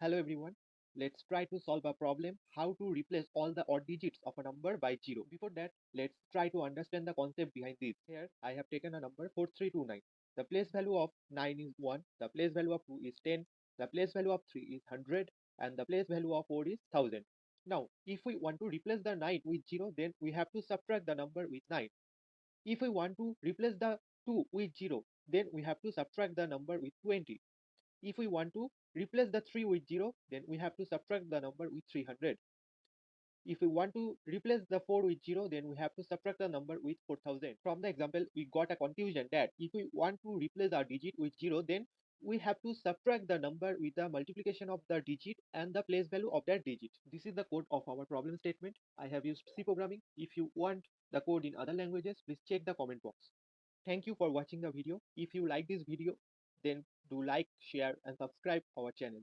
Hello everyone. Let's try to solve a problem how to replace all the odd digits of a number by 0. Before that, let's try to understand the concept behind this. Here I have taken a number 4329. The place value of 9 is 1, the place value of 2 is 10, the place value of 3 is 100 and the place value of 4 is 1000. Now, if we want to replace the 9 with 0, then we have to subtract the number with 9. If we want to replace the 2 with 0, then we have to subtract the number with 20. If we want to replace the 3 with 0, then we have to subtract the number with 300. If we want to replace the 4 with 0, then we have to subtract the number with 4000. From the example, we got a confusion that if we want to replace our digit with 0, then we have to subtract the number with the multiplication of the digit and the place value of that digit. This is the code of our problem statement. I have used C programming. If you want the code in other languages, please check the comment box. Thank you for watching the video. If you like this video, then do like, share and subscribe our channel.